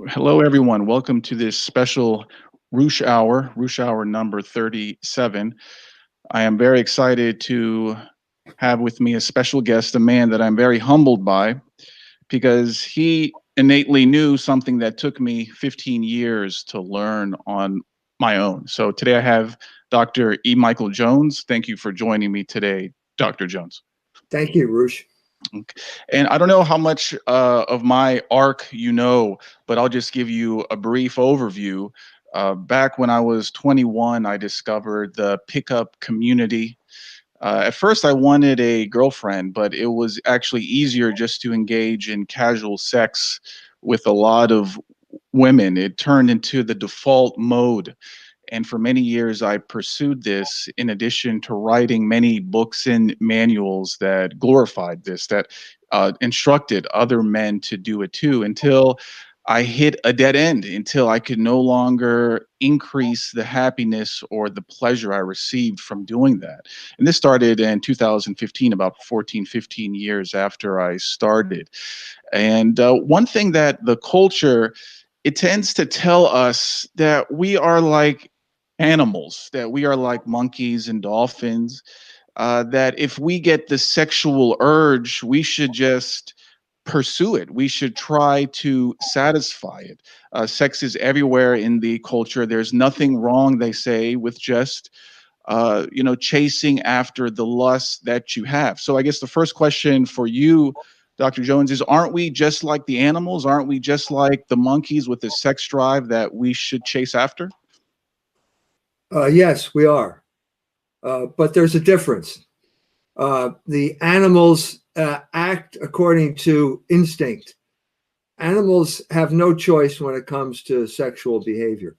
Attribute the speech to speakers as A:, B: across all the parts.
A: Hello, everyone. Welcome to this special Roosh Hour number 37. I am very excited to have with me a special guest, a man that I'm very humbled by because he innately knew something that took me 15 years to learn on my own. So today I have Dr. E. Michael Jones. Thank you for joining me today, Dr. Jones.
B: Thank you, Roosh.
A: Okay. And I don't know how much of my arc you know, but I'll just give you a brief overview. Back when I was 21, I discovered the pickup community. At first, I wanted a girlfriend, but it was actually easier just to engage in casual sex with a lot of women. It turned into the default mode. And for many years, I pursued this in addition to writing many books and manuals that glorified this, that instructed other men to do it too, until I hit a dead end, until I could no longer increase the happiness or the pleasure I received from doing that. And this started in 2015, about 14, 15 years after I started. And one thing that the culture, it tends to tell us that we are like animals, that we are like monkeys and dolphins, that if we get the sexual urge, we should just pursue it. We should try to satisfy it. Sex is everywhere in the culture. There's nothing wrong, they say, with just chasing after the lust that you have. So I guess the first question for you, Dr. Jones, is aren't we just like the animals? Aren't we just like the monkeys with the sex drive that we should chase after?
B: Yes, we are. But there's a difference. The animals act according to instinct. Animals have no choice when it comes to sexual behavior.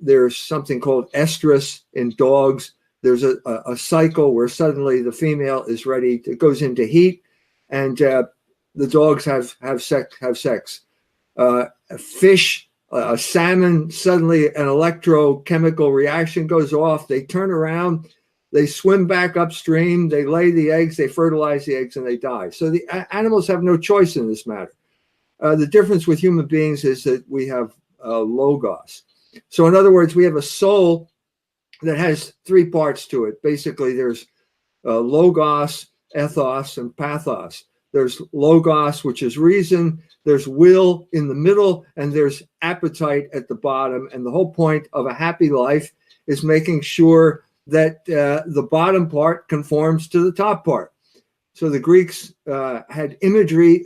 B: There's something called estrus in dogs. There's a cycle where suddenly the female is ready, it goes into heat, and the dogs have sex. Fish, salmon, suddenly an electrochemical reaction goes off. They turn around, they swim back upstream, they lay the eggs, they fertilize the eggs, and they die. So the animals have no choice in this matter. The difference with human beings is that we have logos. So in other words, we have a soul that has three parts to it. Basically, there's logos, ethos, and pathos. There's logos, which is reason. There's will in the middle, and there's appetite at the bottom. And the whole point of a happy life is making sure that the bottom part conforms to the top part. So the Greeks had imagery,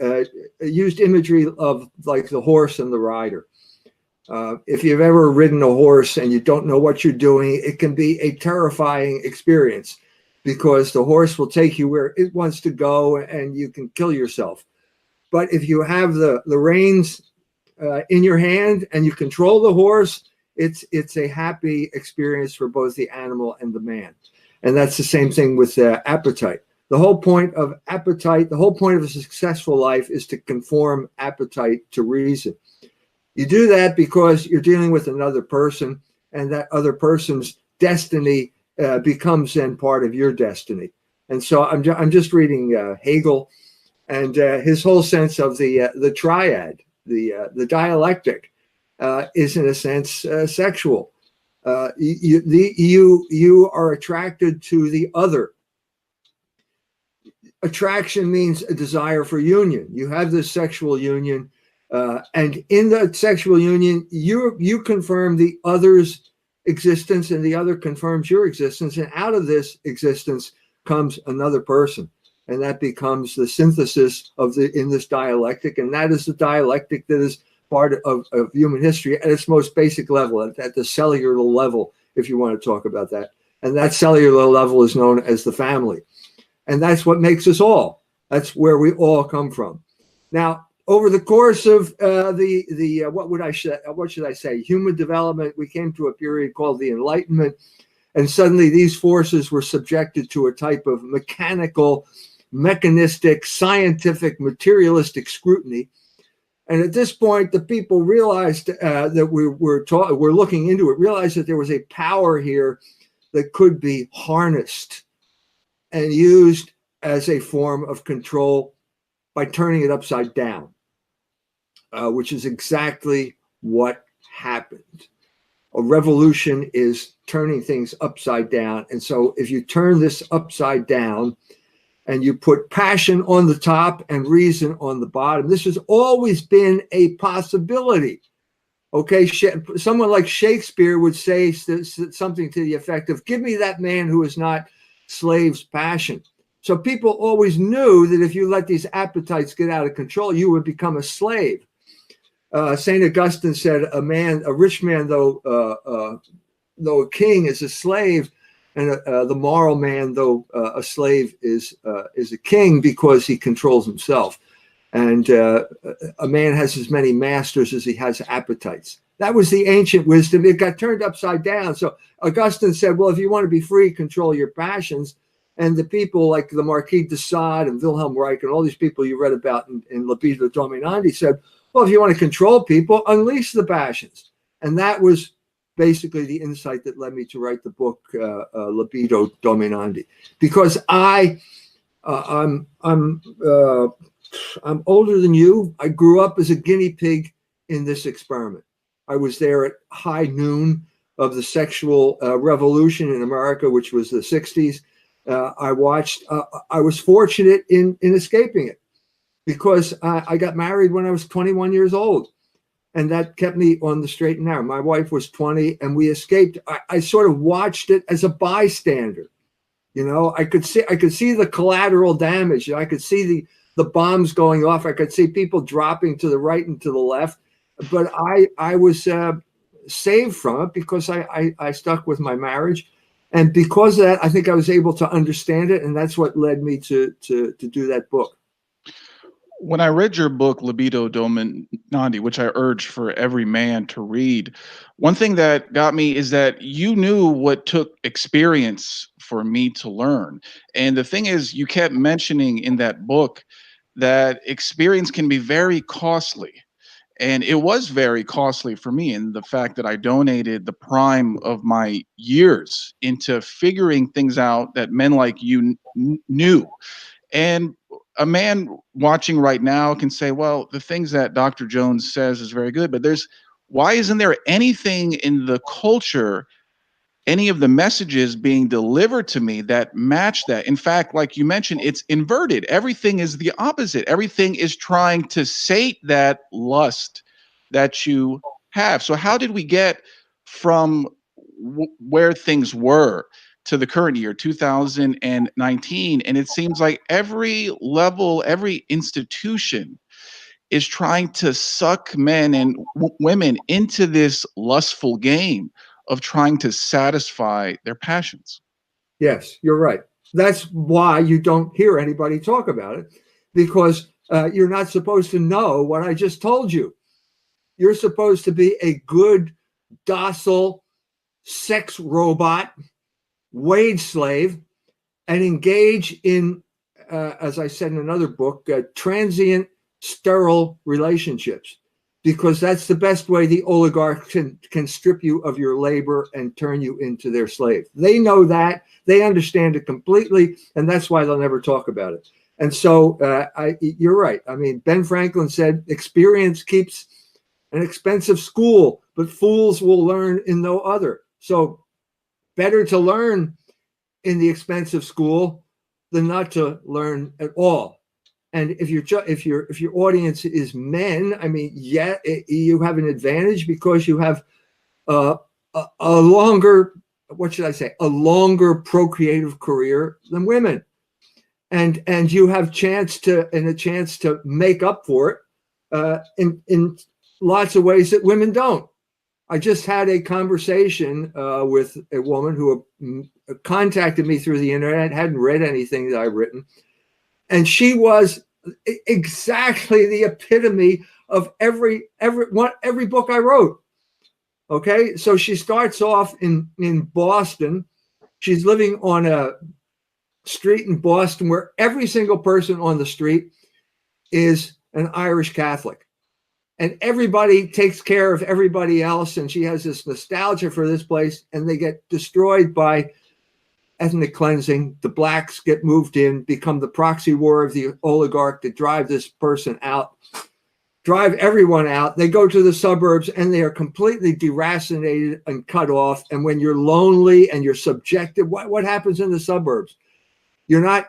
B: used imagery of like the horse and the rider. If you've ever ridden a horse and you don't know what you're doing, it can be a terrifying experience because the horse will take you where it wants to go and you can kill yourself. But if you have the reins in your hand and you control the horse, it's a happy experience for both the animal and the man. And that's the same thing with appetite. The whole point of appetite, the whole point of a successful life is to conform appetite to reason. You do that because you're dealing with another person, and that other person's destiny becomes then part of your destiny. And so I'm just reading Hegel, and his whole sense of the triad, the dialectic, is in a sense sexual. You are attracted to the other. Attraction means a desire for union. You have this sexual union. And in the sexual union, you confirm the other's existence, and the other confirms your existence. And out of this existence comes another person, and that becomes the synthesis in this dialectic. And that is the dialectic that is part of human history at its most basic level, at the cellular level, if you want to talk about that. And that cellular level is known as the family, and that's what makes us all. That's where we all come from. Now, over the course of what should I say, human development, we came to a period called the Enlightenment, and suddenly these forces were subjected to a type of mechanical, mechanistic, scientific, materialistic scrutiny. And at this point, the people realized that we're looking into it, realized that there was a power here that could be harnessed and used as a form of control by turning it upside down. which is exactly what happened. A revolution is turning things upside down. And so if you turn this upside down and you put passion on the top and reason on the bottom, this has always been a possibility. Okay, someone like Shakespeare would say something to the effect of, give me that man who is not slave's passion. So people always knew that if you let these appetites get out of control, you would become a slave. St. Augustine said, a rich man, though a king, is a slave, and the moral man, though a slave, is a king because he controls himself. And a man has as many masters as he has appetites. That was the ancient wisdom. It got turned upside down. So Augustine said, well, if you want to be free, control your passions. And the people like the Marquis de Sade and Wilhelm Reich and all these people you read about in Libido Dominandi said, well, if you want to control people, unleash the passions. And that was basically the insight that led me to write the book, Libido Dominandi. Because I'm older than you. I grew up as a guinea pig in this experiment. I was there at high noon of the sexual revolution in America, which was the 60s. I was fortunate in escaping it because I got married when I was 21 years old. And that kept me on the straight and narrow. My wife was 20 and we escaped. I sort of watched it as a bystander. You know, I could see the collateral damage. I could see the bombs going off. I could see people dropping to the right and to the left. But I was saved from it because I stuck with my marriage. And because of that, I think I was able to understand it. And that's what led me to do that book.
A: When I read your book, Libido Dominandi, which I urge for every man to read, one thing that got me is that you knew what took experience for me to learn. And the thing is, you kept mentioning in that book that experience can be very costly. And it was very costly for me in the fact that I donated the prime of my years into figuring things out that men like you knew. And a man watching right now can say, well, the things that Dr. Jones says is very good, but why isn't there anything in the culture, any of the messages being delivered to me that match that? In fact, like you mentioned, it's inverted. Everything is the opposite. Everything is trying to sate that lust that you have. So how did we get from where things were to the current year, 2019? And it seems like every level, every institution is trying to suck men and women into this lustful game of trying to satisfy their passions.
B: Yes, you're right. That's why you don't hear anybody talk about it, because you're not supposed to know what I just told you. You're supposed to be a good, docile sex robot, wage slave, and engage in, as I said in another book, transient, sterile relationships, because that's the best way the oligarch can strip you of your labor and turn you into their slave. They know that. They understand it completely, and that's why they'll never talk about it. And so you're right. I mean, Ben Franklin said, experience keeps an expensive school, but fools will learn in no other. So better to learn in the expensive school than not to learn at all. And if your audience is men, I mean, yeah, you have an advantage because you have a longer, what should I say, a longer procreative career than women, and you have a chance to make up for it in lots of ways that women don't. I just had a conversation with a woman who contacted me through the internet, hadn't read anything that I've written. And she was exactly the epitome of every book I wrote. Okay, so she starts off in Boston. She's living on a street in Boston where every single person on the street is an Irish Catholic. And everybody takes care of everybody else. And she has this nostalgia for this place, and they get destroyed by ethnic cleansing. The blacks get moved in, become the proxy war of the oligarch to drive this person out. drive everyone out. They go to the suburbs and they are completely deracinated and cut off. And when you're lonely and you're subjected, what happens in the suburbs? You're not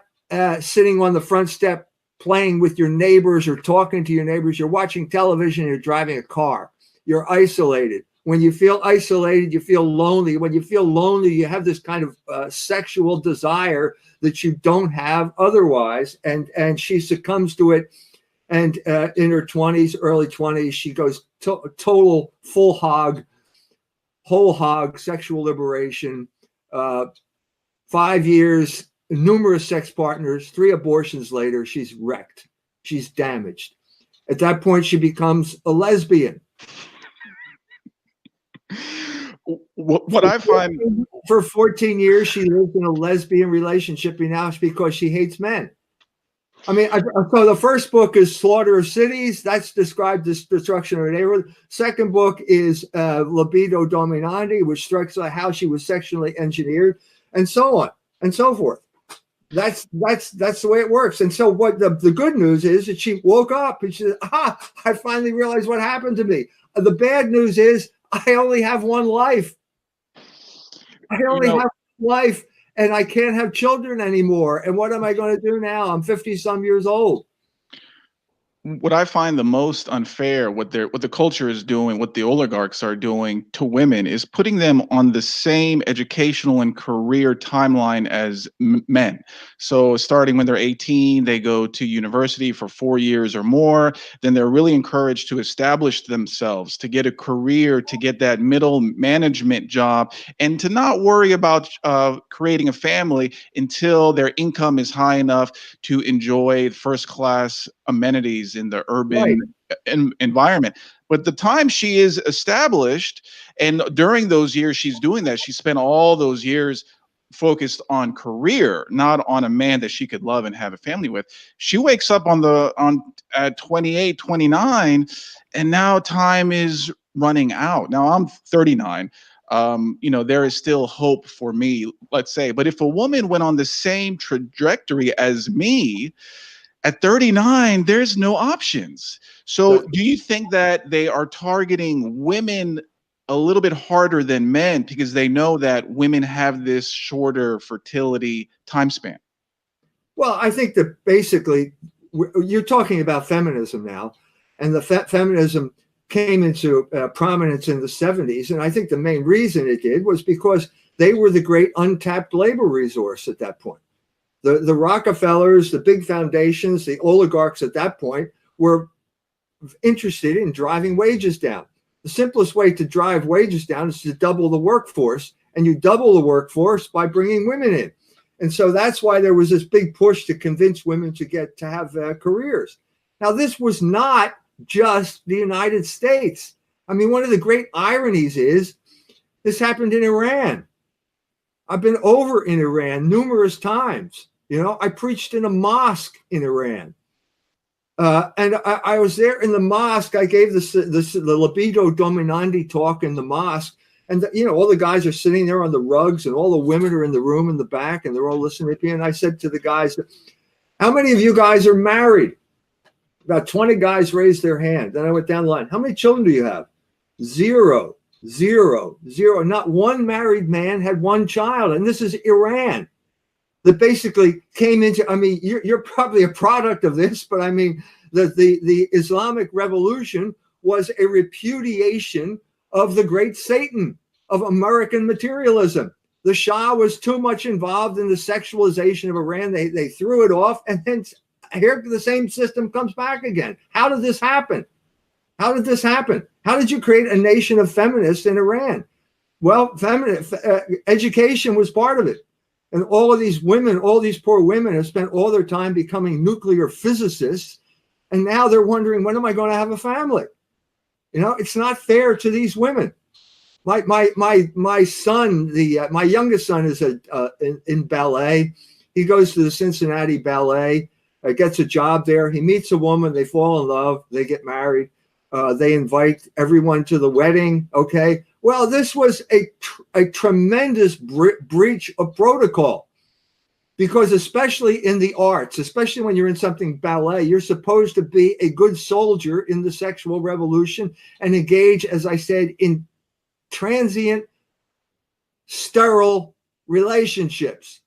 B: sitting on the front step playing with your neighbors or talking to your neighbors. You're watching television, you're driving a car. You're isolated. When you feel isolated, you feel lonely. When you feel lonely, you have this kind of sexual desire that you don't have otherwise. And she succumbs to it. And in her 20s, early 20s, she goes total full hog, whole hog, sexual liberation. 5 years, numerous sex partners, 3 abortions later, she's wrecked. She's damaged. At that point, she becomes a lesbian.
A: What I find,
B: for 14 years, she lived in a lesbian relationship now because she hates men. I mean, so the first book is Slaughter of Cities. That's described as destruction of a neighborhood. Second book is Libido Dominandi, which strikes like how she was sexually engineered, and so on and so forth. That's the way it works. And so what the good news is that she woke up and she said, I finally realized what happened to me. The bad news is I only have one life. I only have one life. And I can't have children anymore. And what am I going to do now? I'm 50-some years old.
A: What I find the most unfair, what the culture is doing, what the oligarchs are doing to women, is putting them on the same educational and career timeline as men. So starting when they're 18, they go to university for 4 years or more. Then they're really encouraged to establish themselves, to get a career, to get that middle management job, and to not worry about creating a family until their income is high enough to enjoy first-class amenities in the urban environment. But the time she is established, and during those years she's doing that, she spent all those years focused on career, not on a man that she could love and have a family with. She wakes up at 28, 29, and now time is running out. Now I'm 39. There is still hope for me, let's say. But if a woman went on the same trajectory as me, at 39, there's no options. So do you think that they are targeting women a little bit harder than men because they know that women have this shorter fertility time span?
B: Well, I think that basically you're talking about feminism now, and the feminism came into prominence in the 70s. And I think the main reason it did was because they were the great untapped labor resource at that point. The Rockefellers, the big foundations, the oligarchs at that point were interested in driving wages down. The simplest way to drive wages down is to double the workforce, and you double the workforce by bringing women in. And so that's why there was this big push to convince women to have careers. Now, this was not just the United States. I mean, one of the great ironies is this happened in Iran. I've been over in Iran numerous times. I preached in a mosque in Iran. And I was there in the mosque. I gave the Libido Dominandi talk in the mosque. And, all the guys are sitting there on the rugs and all the women are in the room in the back and they're all listening to me. And I said to the guys, how many of you guys are married? About 20 guys raised their hand. Then I went down the line. How many children do you have? Zero. Not one married man had one child. And this is Iran. That basically came into, I mean, you're probably a product of this, but I mean, the Islamic Revolution was a repudiation of the great Satan of American materialism. The Shah was too much involved in the sexualization of Iran. They threw it off, and then here the same system comes back again. How did this happen? How did you create a nation of feminists in Iran? Well, education was part of it. And all of these women, all these poor women have spent all their time becoming nuclear physicists. And now they're wondering, when am I going to have a family? It's not fair to these women. My son, my youngest son is in ballet. He goes to the Cincinnati Ballet, gets a job there. He meets a woman. They fall in love. They get married. They invite everyone to the wedding. Okay. Well, this was a tremendous breach of protocol Because especially in the arts, especially when you're in something ballet, you're supposed to be a good soldier in the sexual revolution and engage, as I said, in transient, sterile relationships.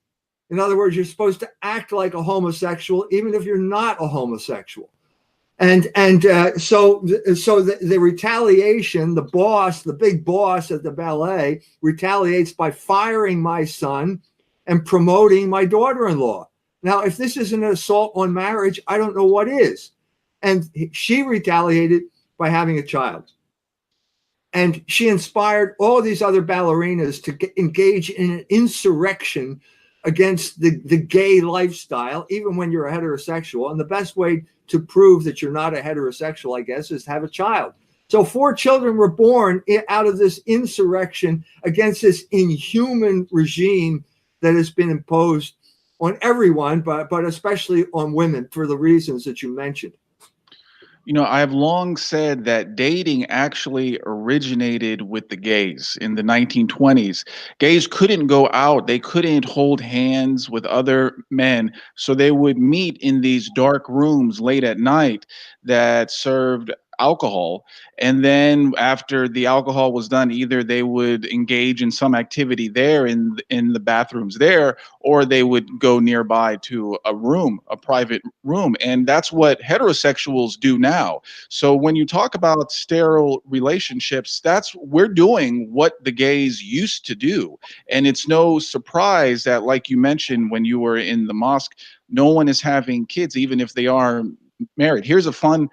B: In other words, you're supposed to act like a homosexual, even if you're not a homosexual. So the retaliation, the boss, the big boss at the ballet, retaliates by firing my son and promoting my daughter-in-law. Now, if this isn't an assault on marriage, I don't know what is. And she retaliated by having a child. And she inspired all these other ballerinas to engage in an insurrection against the gay lifestyle, even when you're a heterosexual. And the best way to prove that you're not a heterosexual, I guess, is to have a child. So 4 children were born out of this insurrection against this inhuman regime that has been imposed on everyone, but especially on women for the reasons that you mentioned.
A: You know, I've long said that dating actually originated with the gays in the 1920s. Gays couldn't go out, they couldn't hold hands with other men, so they would meet in these dark rooms late at night that served alcohol. And then after the alcohol was done, either they would engage in some activity there in the bathrooms there, or they would go nearby to a room, a private room. And that's what heterosexuals do now. So when you talk about sterile relationships, we're doing what the gays used to do. And it's no surprise that, like you mentioned, when you were in the mosque, no one is having kids, even if they are married. Here's a fun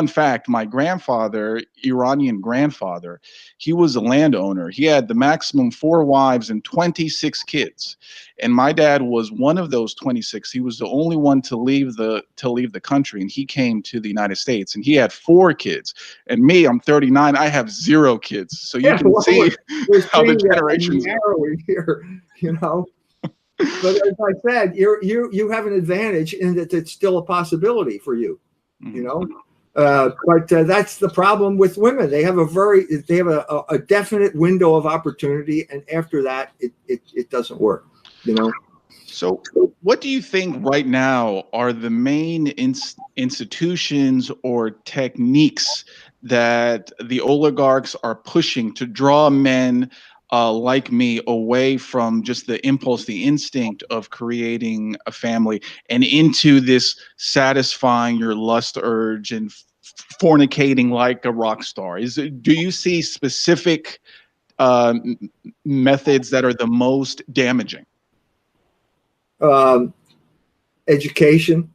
A: fact. My grandfather, Iranian grandfather, he was a landowner. He had the maximum 4 wives and 26 kids. And my dad was one of those 26. He was the only one to leave the country, and he came to the United States, and he had 4 kids. And me, I'm 39, I have 0 kids. So you can see how the generations
B: narrowing here, you know. But as I said, you have an advantage in that it's still a possibility for you, you know. But that's the problem with women. They have a definite window of opportunity, and after that, it doesn't work, you know.
A: So what do you think right now are the main institutions or techniques that the oligarchs are pushing to draw men like me away from just the impulse, the instinct of creating a family and into this satisfying your lust urge and fornicating like a rock star? Do you see specific methods that are the most damaging?
B: Education.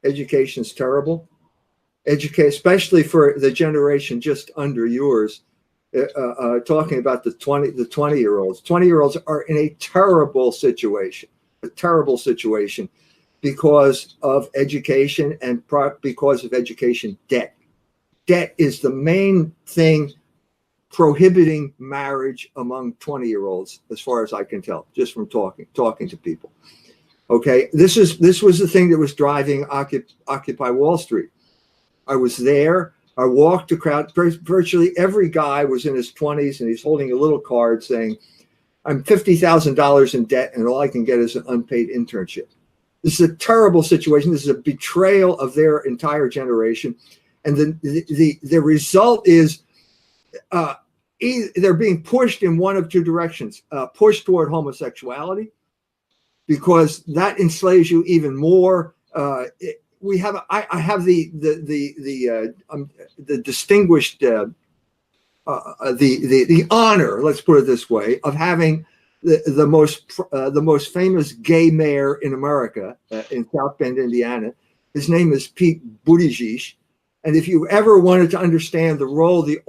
B: Education's terrible. Especially for the generation just under yours. Talking about the 20-year-olds. 20-year-olds are in a terrible situation because of education and because of education debt. Debt is the main thing prohibiting marriage among 20-year-olds, as far as I can tell, just from talking to people. Okay, this was the thing that was driving Occupy Wall Street. I was there. I walked the crowd. Virtually every guy was in his 20s, and he's holding a little card saying, "I'm $50,000 in debt, and all I can get is an unpaid internship." This is a terrible situation. This is a betrayal of their entire generation, and the result is they're being pushed in one of 2 directions: pushed toward homosexuality, because that enslaves you even more. I have the distinguished the honor, let's put it this way, of having the most famous gay mayor in America in South Bend, Indiana. His name is Pete Buttigieg, and if you ever wanted to understand the role the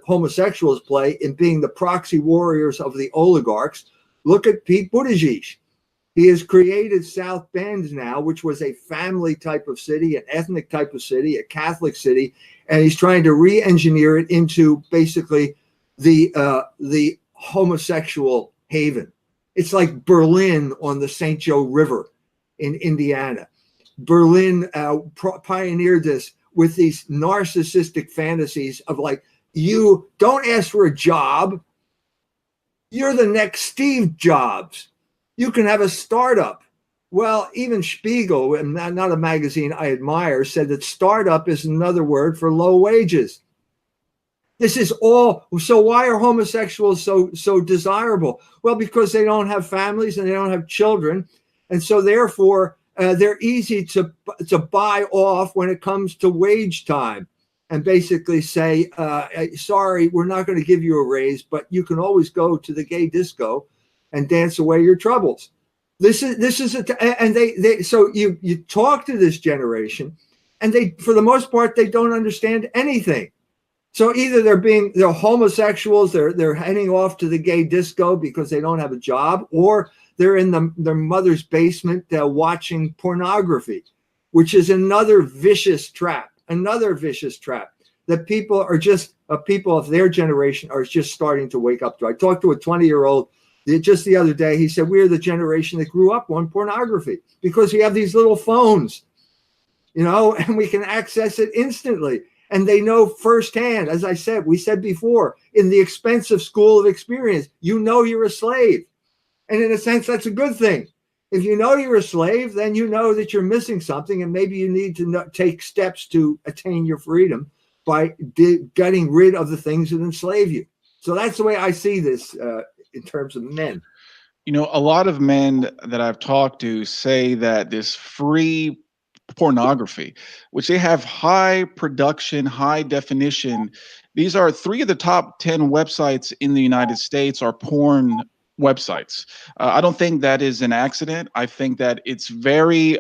B: homosexuals play in being the proxy warriors of the oligarchs, look at Pete Buttigieg. He has created South Bend now, which was a family type of city, an ethnic type of city, a Catholic city, and he's trying to re-engineer it into basically the homosexual haven. It's like Berlin on the St. Joe River in Indiana. Berlin pioneered this with these narcissistic fantasies of like, you don't ask for a job, you're the next Steve Jobs. You can have a startup. Well, even Spiegel, not a magazine I admire, said that startup is another word for low wages. This is all. So why are homosexuals so desirable? Well, because they don't have families and they don't have children, and so therefore they're easy to buy off when it comes to wage time, and basically say, sorry, we're not going to give you a raise, but you can always go to the gay disco and dance away your troubles. This is and they so you talk to this generation, and they, for the most part, they don't understand anything. So either they're homosexuals, they're heading off to the gay disco because they don't have a job, or they're in their mother's basement watching pornography, which is another vicious trap that people are just people of their generation are just starting to wake up to. I talked to a 20-year-old just the other day. He said, we're the generation that grew up on pornography because we have these little phones, and we can access it instantly. And they know firsthand, as I said, we said before, in the expensive school of experience, you're a slave. And in a sense, that's a good thing. If you know you're a slave, then you know that you're missing something, and maybe you need to take steps to attain your freedom by getting rid of the things that enslave you. So that's the way I see this in terms of men.
A: A lot of men that I've talked to say that this free pornography, which they have high production, high definition. These are 3 of the top 10 websites in the United States are porn websites. I don't think that is an accident. I think that it's very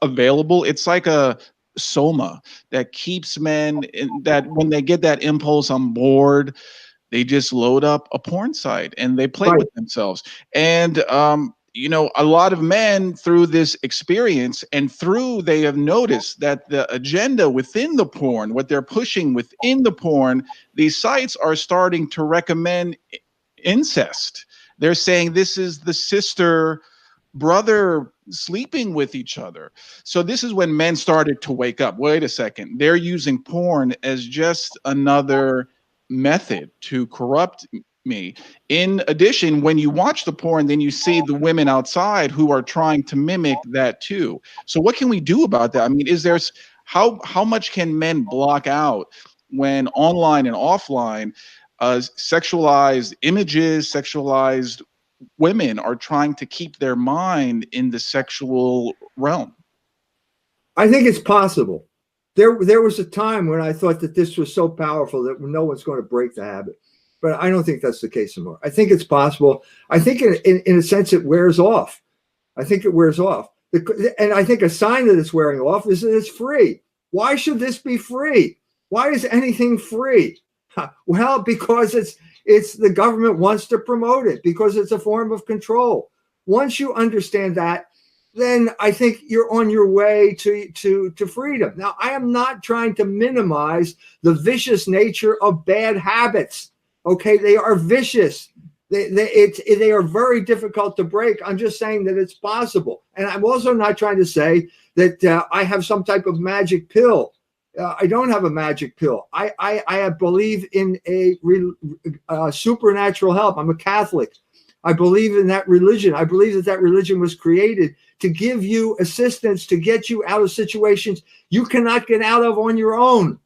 A: available. It's like a soma that keeps men that when they get that impulse on board, they just load up a porn site and they play with themselves. And a lot of men through this experience they have noticed that the agenda within the porn, what they're pushing within the porn, these sites are starting to recommend incest. They're saying this is the sister brother sleeping with each other. So this is when men started to wake up. Wait a second. They're using porn as just another method to corrupt me. In addition, when you watch the porn, then you see the women outside who are trying to mimic that too. So what can we do about that? I mean, how much can men block out when online and offline sexualized images, sexualized women are trying to keep their mind in the sexual realm?
B: I think it's possible. There was a time when I thought that this was so powerful that no one's going to break the habit. But I don't think that's the case anymore. I think it's possible. I think in a sense it wears off. I think it wears off. And I think a sign that it's wearing off is that it's free. Why should this be free? Why is anything free? Well, because it's the government wants to promote it, because it's a form of control. Once you understand that, then I think you're on your way to freedom. Now, I am not trying to minimize the vicious nature of bad habits. Okay, they are vicious. They are very difficult to break. I'm just saying that it's possible. And I'm also not trying to say that I have some type of magic pill. I don't have a magic pill. I believe in a supernatural help. I'm a Catholic. I believe in that religion. I believe that religion was created to give you assistance, to get you out of situations you cannot get out of on your own.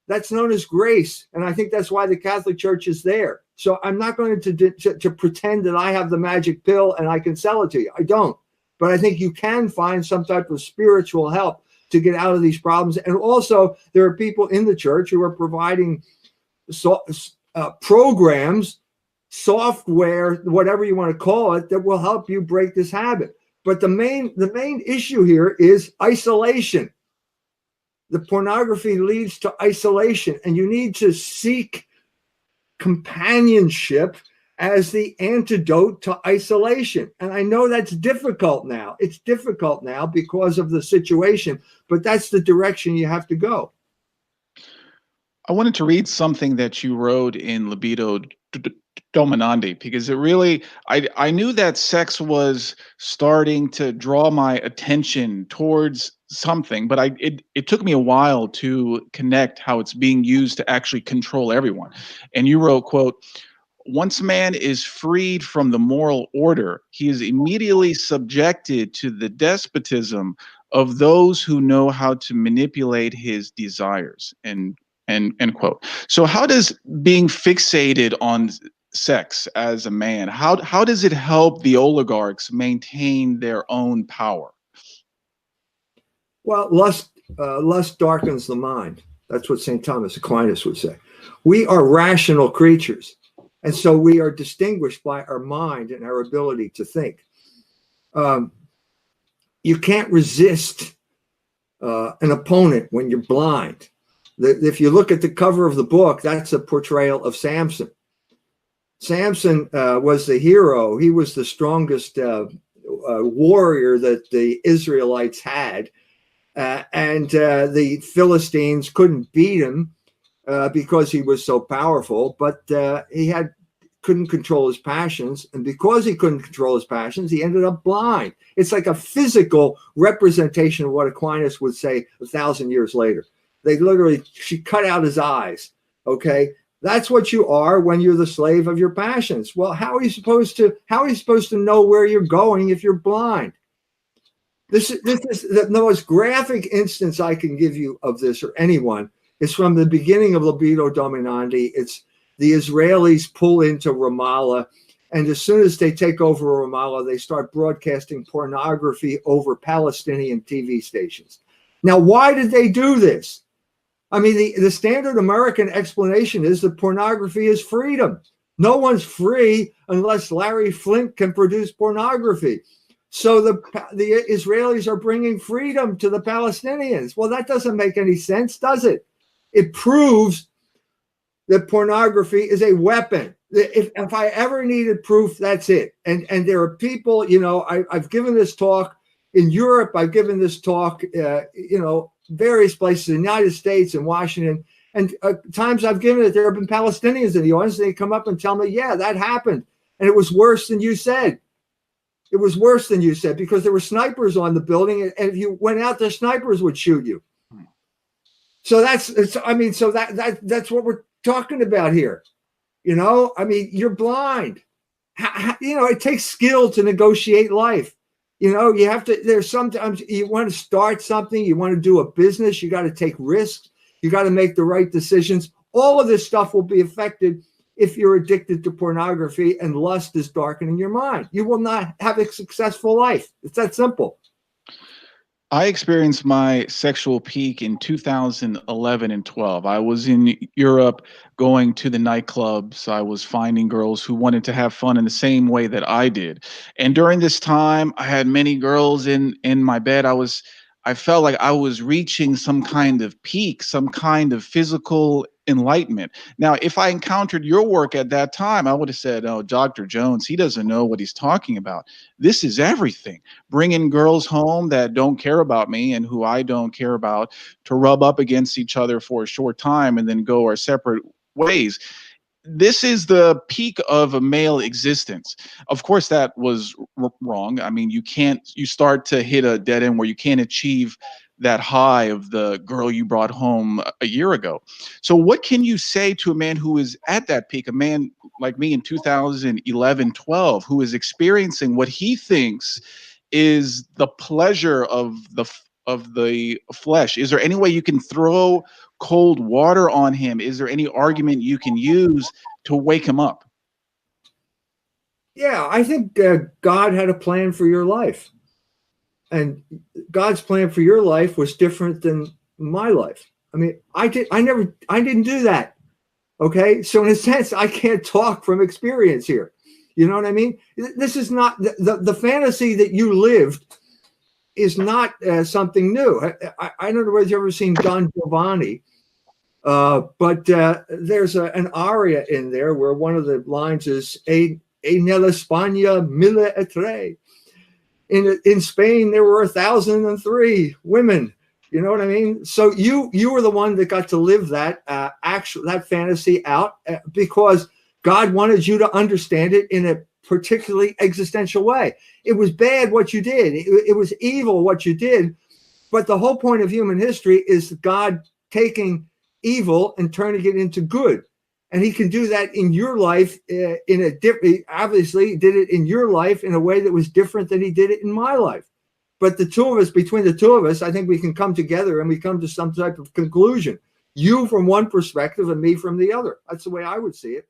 B: That's known as grace. And I think that's why the Catholic Church is there. So I'm not going to pretend that I have the magic pill and I can sell it to you. I don't. But I think you can find some type of spiritual help to get out of these problems. And also, there are people in the church who are providing programs, software, whatever you want to call it, that will help you break this habit. But the main issue here is isolation. The pornography leads to isolation, and you need to seek companionship as the antidote to isolation. And I know that's difficult now. It's difficult now because of the situation, but that's the direction you have to go.
A: I wanted to read something that you wrote in Libido Dominandi, because it really, I knew that sex was starting to draw my attention towards something, but it took me a while to connect how it's being used to actually control everyone. And you wrote, quote, Once man is freed from the moral order, he is immediately subjected to the despotism of those who know how to manipulate his desires. And end quote. So how does being fixated on sex as a man, how does it help the oligarchs maintain their own power?
B: Well, lust darkens the mind. That's what St. Thomas Aquinas would say. We are rational creatures, and so we are distinguished by our mind and our ability to think. You can't resist an opponent when you're blind. If you look at the cover of the book, that's a portrayal of Samson. Samson was the hero. He was the strongest warrior that the Israelites had. And the Philistines couldn't beat him because he was so powerful, but he couldn't control his passions. And because he couldn't control his passions, he ended up blind. It's like a physical representation of what Aquinas would say 1,000 years later. She cut out his eyes. Okay. That's what you are when you're the slave of your passions. Well, how are you supposed to know where you're going if you're blind? This is the most graphic instance I can give you of this, or anyone, is from the beginning of Libido Dominandi. It's the Israelis pull into Ramallah, and as soon as they take over Ramallah, they start broadcasting pornography over Palestinian TV stations. Now, why did they do this? I mean, the standard American explanation is that pornography is freedom. No one's free unless Larry Flint can produce pornography. So the Israelis are bringing freedom to the Palestinians. Well, that doesn't make any sense, does it? It proves that pornography is a weapon. If I ever needed proof, that's it. And there are people, I've given this talk in Europe. I've given this talk, various places in the United States and Washington. And times I've given it, there have been Palestinians in the audience. They come up and tell me, yeah, that happened. And it was worse than you said. It was worse than you said because there were snipers on the building. And if you went out, the snipers would shoot you. So that's what we're talking about here. You're blind. It takes skill to negotiate life. There's sometimes you want to start something, you want to do a business, you got to take risks, you got to make the right decisions. All of this stuff will be affected if you're addicted to pornography and lust is darkening your mind. You will not have a successful life. It's that simple.
A: I experienced my sexual peak in 2011 and 12. I was in Europe going to the nightclubs. I was finding girls who wanted to have fun in the same way that I did. And during this time, I had many girls in my bed. I felt like I was reaching some kind of peak, some kind of physical enlightenment. Now, if I encountered your work at that time, I would have said, oh, Dr. Jones, he doesn't know what he's talking about. This is everything. Bringing girls home that don't care about me and who I don't care about to rub up against each other for a short time and then go our separate ways. This is the peak of a male existence. Of course, that was wrong. I mean, you start to hit a dead end where you can't achieve that high of the girl you brought home a year ago. So what can you say to a man who is at that peak, a man like me in 2011, 12, who is experiencing what he thinks is the pleasure of the flesh? Is there any way you can throw cold water on him? Is there any argument you can use to wake him up?
B: Yeah, I think God had a plan for your life. And God's plan for your life was different than my life. I mean, I didn't do that. Okay. So in a sense, I can't talk from experience here. You know what I mean? This is not the fantasy that you lived is not something new. I don't know whether you've ever seen Don Giovanni, but there's an aria in there where one of the lines is "E nella Spagna 1003." In Spain, there were 1,003 women. You know what I mean? So you were the one that got to live that that fantasy out because God wanted you to understand it in a particularly existential way. It was bad what you did. It was evil what you did. But the whole point of human history is God taking evil and turning it into good. And he can do that in your life in a different, obviously he did it in your life in a way that was different than he did it in my life. But the two of us, between the two of us, I think we can come together and we come to some type of conclusion. You from one perspective and me from the other. That's the way I would see it.